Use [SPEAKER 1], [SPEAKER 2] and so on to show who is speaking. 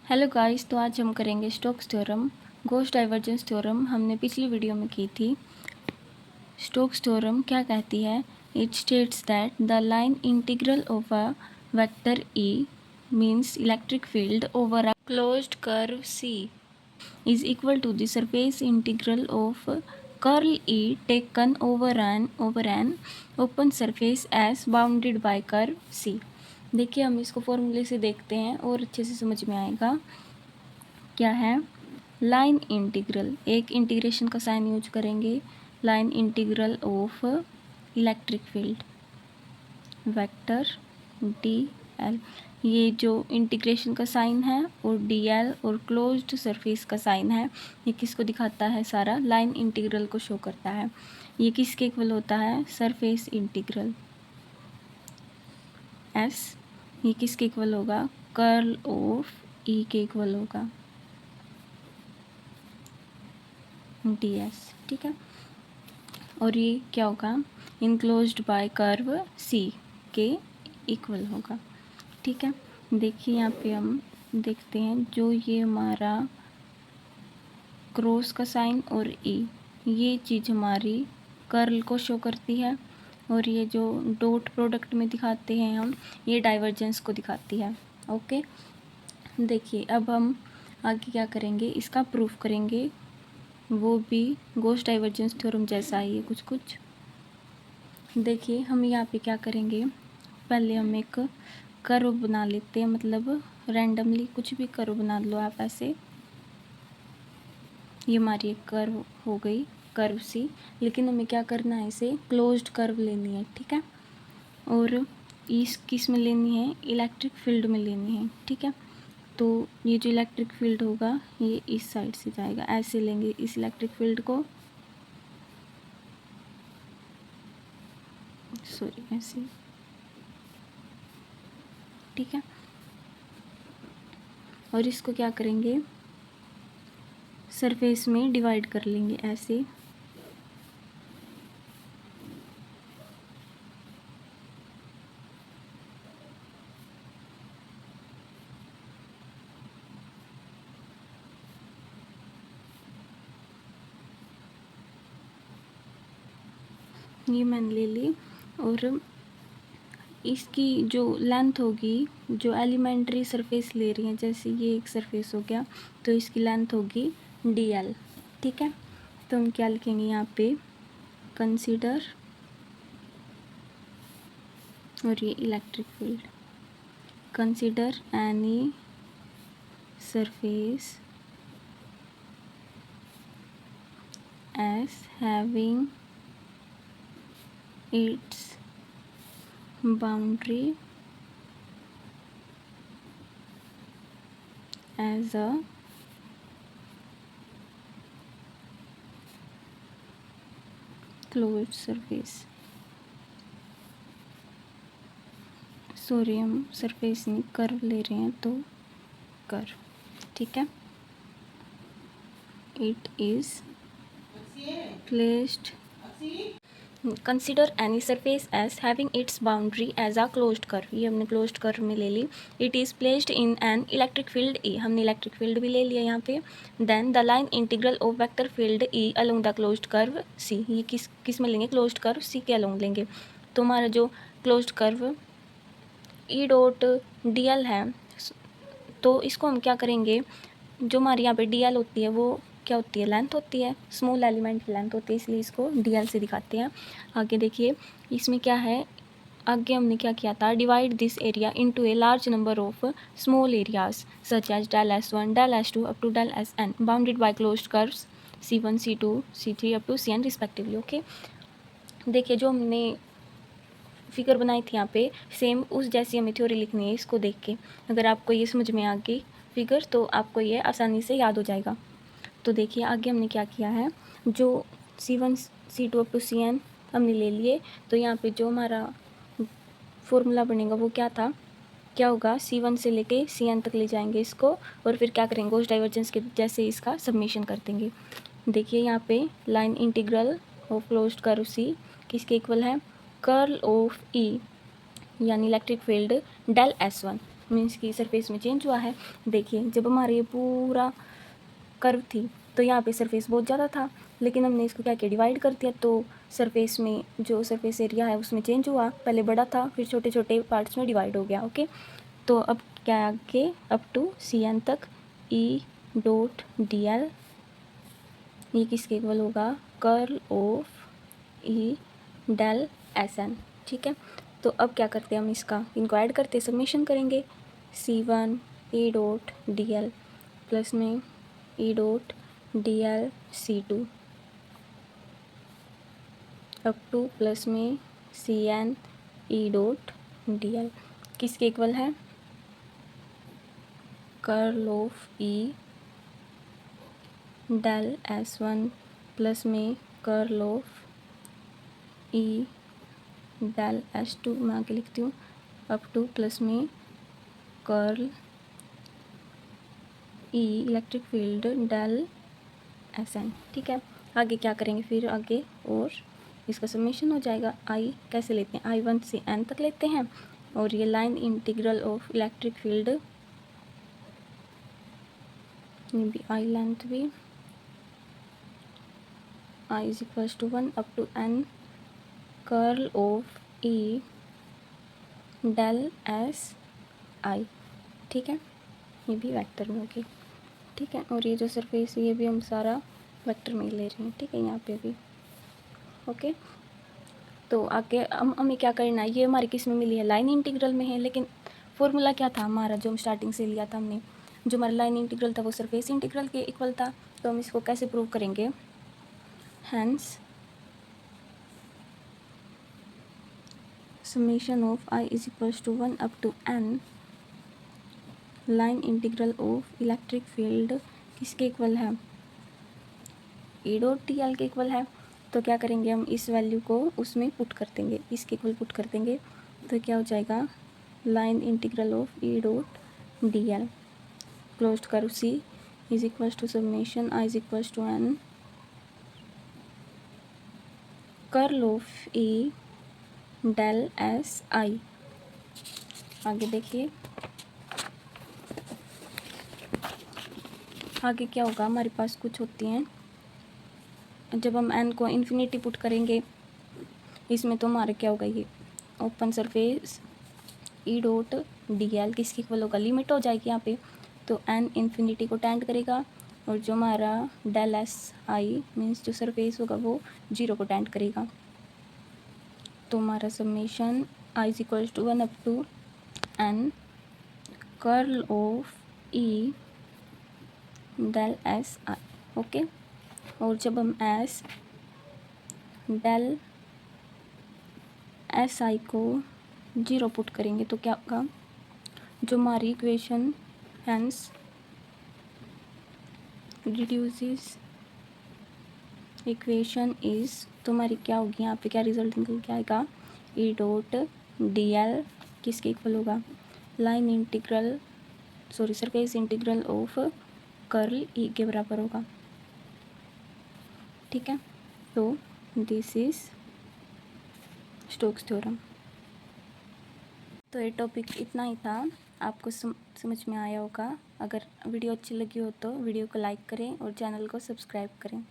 [SPEAKER 1] Hello guys, तो आज हम करेंगे Stokes theorem. Gauss divergence theorem हमने पिछली वीडियो में की थी। स्टोक्स थ्योरम क्या कहती है? It states that the line integral of a vector E means electric field over a closed curve C is equal to the surface integral of curl E taken over an open surface as bounded by curve C। देखिए, हम इसको फॉर्मूले से देखते हैं और अच्छे से समझ में आएगा। क्या है? लाइन इंटीग्रल, एक इंटीग्रेशन का साइन यूज करेंगे। Line integral of electric field vector D L, ये जो इंटीग्रेशन का साइन है और डी एल और क्लोज्ड सरफेस का साइन है, ये किसको दिखाता है? सारा लाइन इंटीग्रल को शो करता है। ये किसके इक्वल होता है? Surface integral S. ये किसके इक्वल होगा? कर्ल ऑफ ई के इक्वल होगा डी एस। ठीक है, और ये क्या होगा? इनक्लोज्ड बाय कर्व सी के इक्वल होगा। ठीक है, देखिए यहाँ पे हम देखते हैं जो ये हमारा क्रॉस का साइन और ई, ये चीज़ हमारी कर्ल को शो करती है, और ये जो डॉट प्रोडक्ट में दिखाते हैं हम, ये डाइवर्जेंस को दिखाती है। ओके, देखिए अब हम आगे क्या करेंगे, इसका प्रूफ करेंगे। वो भी गॉस डाइवर्जेंस थ्योरम जैसा ही है कुछ कुछ। देखिए हम यहाँ पे क्या करेंगे, पहले हम एक कर्व बना लेते हैं, मतलब रैंडमली कुछ भी कर्व बना लो आप ऐसे। ये हमारी एक कर्व हो गई, कर्व सी। लेकिन हमें क्या करना है, इसे क्लोज्ड कर्व लेनी है। ठीक है, और इस किस में लेनी है? इलेक्ट्रिक फील्ड में लेनी है। ठीक है, तो ये जो इलेक्ट्रिक फील्ड होगा ये इस साइड से जाएगा, ऐसे लेंगे इस इलेक्ट्रिक फील्ड को, सॉरी ऐसे। ठीक है, और इसको क्या करेंगे, सरफेस में डिवाइड कर लेंगे ऐसे। ये मैंने ले ली, और इसकी जो लेंथ होगी, जो एलिमेंट्री सरफेस ले रही हैं, जैसे ये एक सरफेस हो गया, तो इसकी लेंथ होगी डी एल। ठीक है, तो हम क्या लिखेंगे यहाँ पे? कंसीडर, और ये electric field, consider any surface as having its boundary as a closed surface। Sorry, हम सरफेस नहीं कर्व ले रहे हैं, तो कर्व। ठीक है, it is placed, consider any surface as having its boundary as a closed curve. ये हमने क्लोज्ड कर्व में ले ली। It is placed in an electric field E, हमने इलेक्ट्रिक फील्ड भी ले लिया यहाँ पे। Then the line integral of vector field E along the closed curve C, ये किस में लेंगे? क्लोज्ड कर्व सी के अलोंग लेंगे। तो हमारा जो क्लोज्ड कर्व ई डॉट डी एल है, तो इसको हम क्या करेंगे, जो हमारी यहाँ पे डी एल होती है वो क्या होती है? लेंथ होती है, स्मॉल एलिमेंट की लेंथ होती है, इसलिए इसको डी एल से दिखाते हैं। आगे देखिए इसमें क्या है, आगे हमने क्या किया था? Divide this area into a large number of small areas such as del S one, del S two up to del S N, bounded by closed curves C1 C2 C3 up to CN respectively. Okay, देखिए जो हमने figure बनाई थी यहाँ पे, same उस जैसी हमें थ्योरी लिखनी है। इसको देख के अगर आपको ये समझ में आ गई फिगर, तो आपको ये आसानी से याद हो जाएगा। तो देखिए आगे हमने क्या किया है, जो C1 C2 up to CN हमने ले लिए, तो यहाँ पे जो हमारा फॉर्मूला बनेगा वो क्या था? क्या होगा? C1 से लेके CN तक ले जाएंगे इसको, और फिर क्या करेंगे? गॉस डाइवर्जेंस के जैसे इसका सबमिशन कर देंगे। देखिए यहाँ पे line integral of closed curve C किसके इक्वल है? कर्ल ऑफ E यानी electric field del S1। Means कि सरफेस में चेंज हुआ है। देखिए जब हमारे ये पूरा कर्व थी तो यहाँ पे सरफेस बहुत ज़्यादा था, लेकिन हमने इसको क्या किया, डिवाइड कर दिया, तो सरफेस में जो सरफेस एरिया है उसमें चेंज हुआ। पहले बड़ा था, फिर छोटे छोटे पार्ट्स में डिवाइड हो गया। ओके, तो अब क्या आगे, अप टू सी एन तक ई डॉट डी एल, ये किसके इक्वल होगा, curl of E del S N. ठीक है, तो अब क्या करते हैं हम, इनको ऐड करते, सबमिशन करेंगे। C one E dot D L plus में E dot D L C two up to plus में C N E dot D L किसके इक्वल है, curl of E del S one plus में curl of E del S two, मैं आगे लिखती हूँ, up to plus में curl E electric field del S N. ठीक है, आगे क्या करेंगे फिर, आगे और इसका समेशन हो जाएगा। आई कैसे लेते हैं, आई वन से एन तक लेते हैं, और ये line integral of electric field, ये भी आई लेंथ भी, I is equals to 1 up to N curl of E del S I. ठीक है, ये भी वेक्टर में होगी। ठीक है, और ये जो सरफेस है ये भी हम सारा वेक्टर में ले रहे हैं। ठीक है, यहाँ पे भी ओके। तो आगे हमें क्या करना है, ये हमारी किस में मिली है, लाइन इंटीग्रल में है, लेकिन फॉर्मूला क्या था हमारा जो हम स्टार्टिंग से लिया था हमने, जो हमारा लाइन इंटीग्रल था वो सरफेस इंटीग्रल के इक्वल था। तो हम इसको कैसे प्रूव करेंगे, hence summation of I is equals to 1 up to N line integral of electric field किसके इक्वल है, ई डॉट टी एल के इक्वल है। तो क्या करेंगे हम, इस वैल्यू को उसमें पुट कर देंगे, इसके इक्वल पुट कर देंगे, तो क्या हो जाएगा, line integral of E dot D L close कर C is equals to summation I is equals to N curl of E del S I. आगे देखिए, आगे क्या होगा, हमारे पास कुछ होती हैं, जब हम एन को इन्फिनिटी पुट करेंगे इसमें, तो हमारा क्या होगा, ये open surface E dot D L किसकी इक्वल होगा, लिमिट हो जाएगी यहाँ पे, तो एन इन्फिनिटी को टेंड करेगा, और जो हमारा डेल एस आई मीन्स जो सरफेस होगा वो 0 को टेंड करेगा। तो हमारा summation I is equals to 1 up to N curl of E del S I. Okay, और जब हम एस डेल एस आई को 0 पुट करेंगे तो क्या होगा, जो हमारी equation hence reduces equation is, तो हमारी क्या होगी, यहाँ पे क्या रिजल्ट निकल के आएगा, ई डॉट डी एल किसके इक्वल होगा, line integral surface integral of curl E के बराबर होगा। ठीक है, तो दिस इज स्टोक्स थ्योरम। तो ये टॉपिक इतना ही था, आपको समझ में आया होगा। अगर वीडियो अच्छी लगी हो तो वीडियो को लाइक करें और चैनल को सब्सक्राइब करें।